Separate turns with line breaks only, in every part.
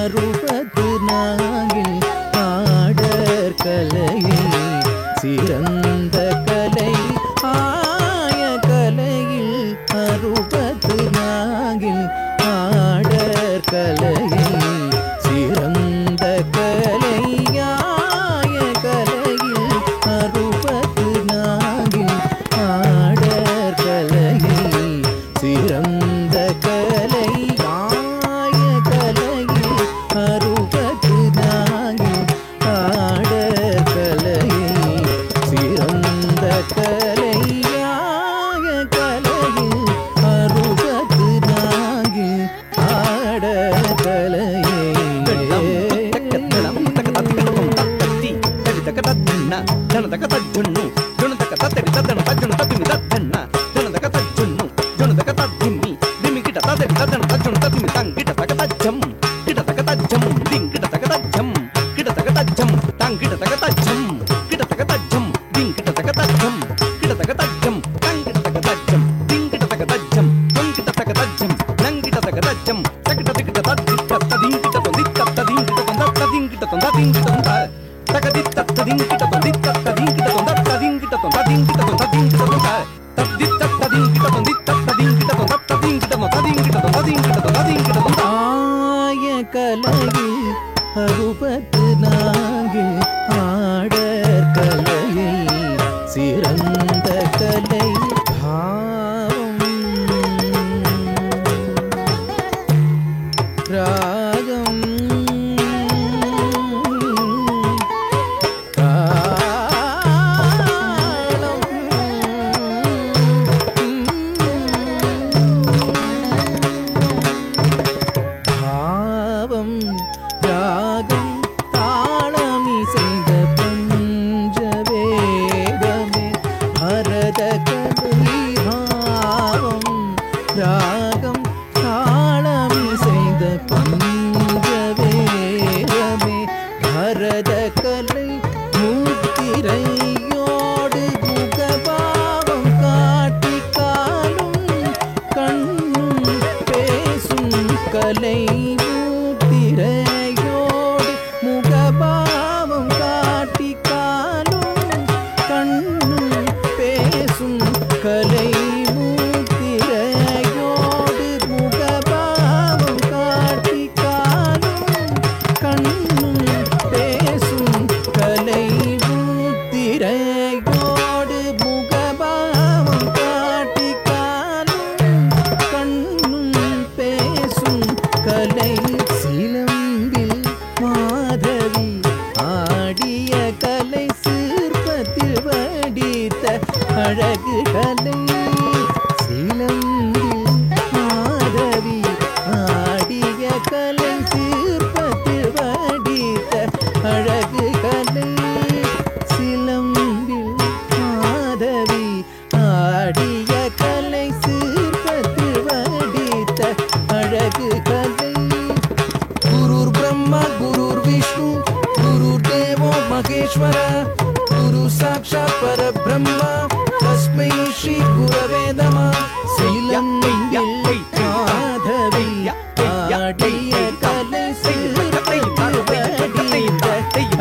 அறுபது நாகில் ஆடற் கலையில் சிறந்த கலை ஆய கலையில் அறுபது நாகில் ஆடற் கலையில் சிறந்த கலையாய கலையில் அறுபது நாகில் ஆடற் கலையில் சிறந்த கலையாய கலையில் அறுபது நாகில் ஆடற் கலையில் சிறந்த கலையாய கலையில் அறுபது நாகில் ஆடற் கலையே ஆய கலையில் அறுபது நாகில் ஆடற் கலையை சிறந்த கலை பாவம் ராகம் பாவம் ராகம் தாளமி செய்த பஞ்சவேகமே பரத கலை பாவம் ராகம் தாளமி செய்த பஞ்சவேகமே பரத கலை முத்திரையோடு முகபாவம் காட்டி காலும் கண்ணும் பேசும் கலை முத்திரையோடு முகபாவம் காட்டி காலும் கண்ணும் பேசும் கலை முத்திரையோடு முகபாவம் காட்டி காலும் கண்ணும் பேசும் கலை முத்திரையோடு முகபாவம் காட்டி காலும் கண்ணும் பேசும் கலை சிலம்பில் மாதவி ஆடிய கலை சிற்பத்தில் வடித்த அழகு கலை சிலம்பில் மாதவி ஆடிய கலை சிற்பத்தில் வடித்த அழகு கலை சிலம்பில் மாதவி ஆடிய கலை சிற்பத்தில் வடித்த அழகு கலை குருர் பிரம்மா குருர் விஷ்ணு குருர் தேவோ மகேஸ்வர குரு சாட்சாத் பரபிரம்மா தஸ்மை ஸ்ரீ குரவே நமः சிலம்பில் மாதவி ஆடிய கலை சிற்பத்தில் வடித்த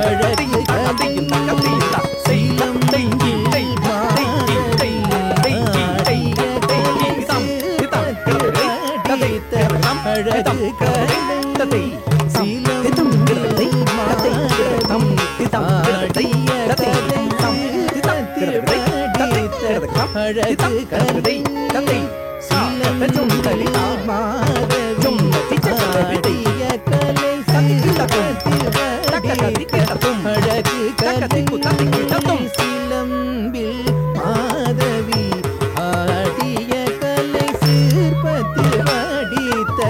அழகு கலை சிலம்பில் மாதவி ஆடிய கலை சிற்பத்தில் வடித்த அழகு கலை சிலம்பில் மாதவி ஆடிய கலை சிற்பத்தில் வடித்த அழகு கலை சிலம்பில் மாதவி ஆடிய கலை சிற்பத்தில் வடித்த அழகு கலை சிலம்பில் மாதவி ஆடிய கலை சிற்பத்தில் வடித்த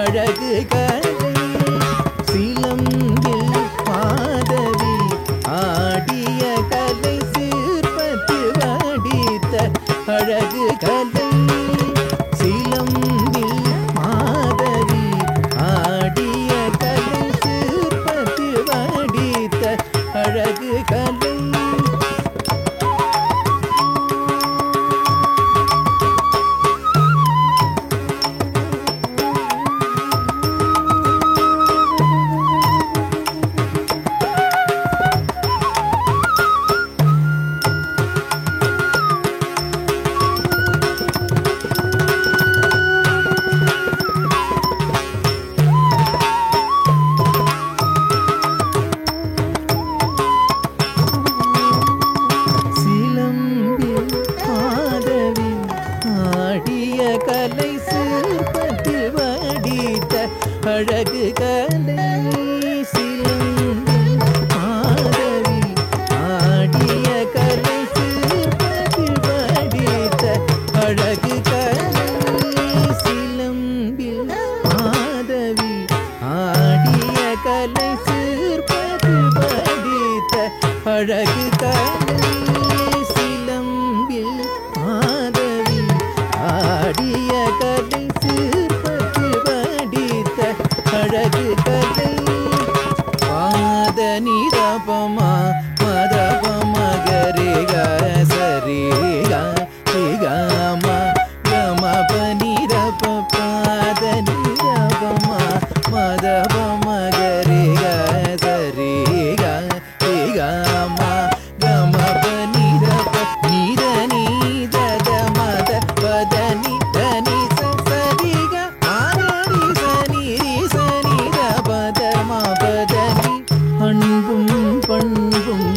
அழகு கலை சிலம்பில் மாதவி ஆடிய கலை சிற்பத்தில் வடித்த அழகு கலை சிலம்பில் கலை சிலம்பில் மாதவி ஆடிய கலை சிற்பத்தில் வடித்த அழகு கலை சிலம்பில் மாதவி ஆடிய கலை சிற்பத்தில் வடித்த அழகு கலை சிலம்பில் மாதவி ஆடிய கலை சிற்பத்தில் வடித்த அழகு கலை பாத நிரபமா மதபமா கரிக சரிக ரிகமா கமப நிரப பாத நிரபமா மதபமா கரிக சரிக ரிகமா கமப நிரப நிர நீத மத பத நித நிச சரிக ஆனரி சனி சனி பத மபதனி அன்பும் பண்பும்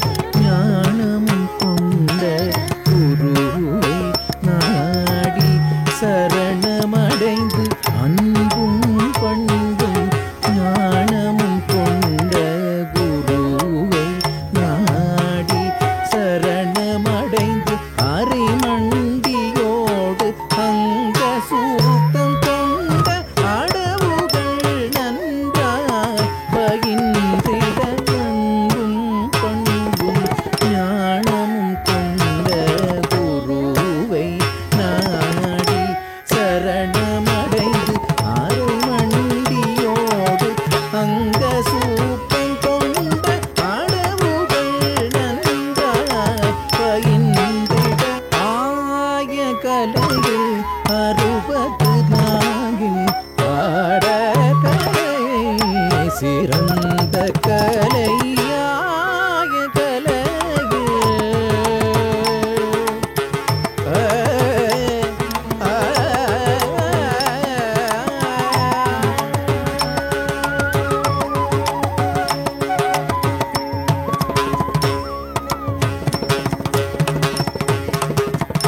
ஞானமும் கொண்ட குருவை நாடி சரணமடைந்து அன்பும் பண்பும் ஞானமும் கொண்ட குருவை நாடி சரணமடைந்து அரைமண்டியோடு அங்க சூத்தம் கொண்ட அடவுகள் நன்றாய் பகிர்ந்திட அன்பும் பண்பும் ஞானமும் கொண்ட குருவை நாடி சரணமடைந்து அரைமண்டியோடு அங்க சூத்தம் கொண்ட அடவுகள் நன்றாய் பகிர்ந்திட ஆய கலையில் அறுபது நாகில் பாட கலை சிறந்த கலையாய கலையில்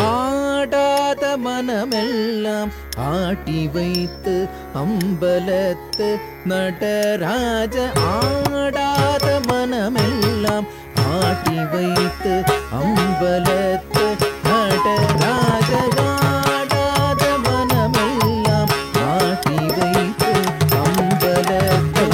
ஆடாத மனமெல்லாம் ஆட்டி வைத்து அம்பலத்து நடராஜ ஆடாத மனமெல்லாம் ஆட்டி வைத்து அம்பலத்து நடராஜ ஆடாத மனமெல்லாம் ஆட்டி வைத்து அம்பலத்து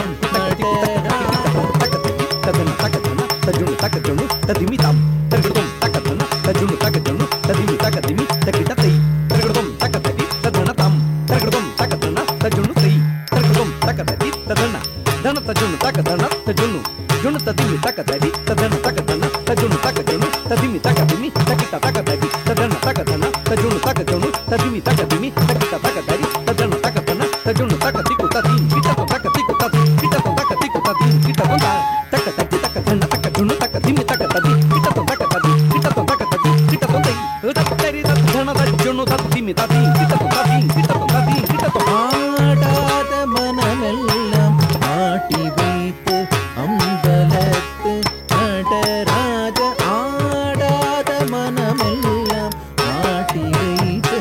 ஆடாத மனமெல்லாம் ஆட்டி வைத்து அம்பலத்து நடராஜ ஆடாத மனமெல்லாம் ஆட்டி வைத்து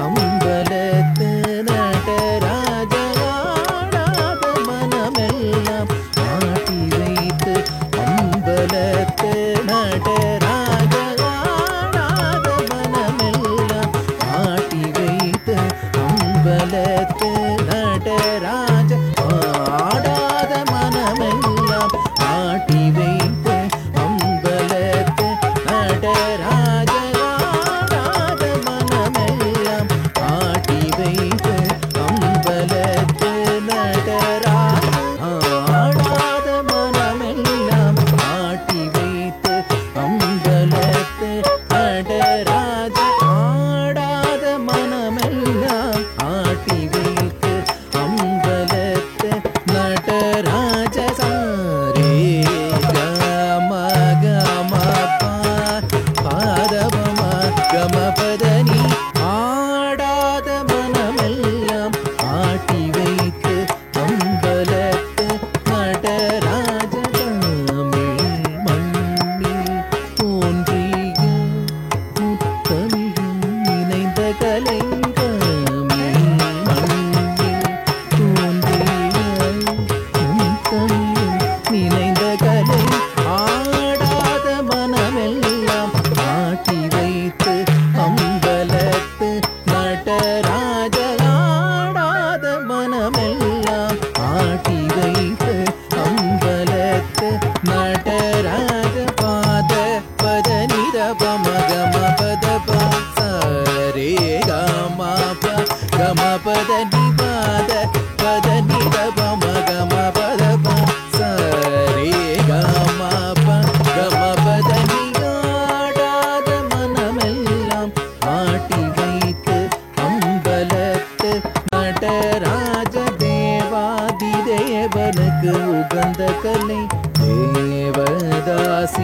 அம்பலத்து நடராஜ தேவாதி தேவனுக்கு உகந்த கலை தேவதாசிகள்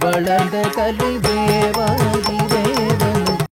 வளர்ந்த கலை தேவா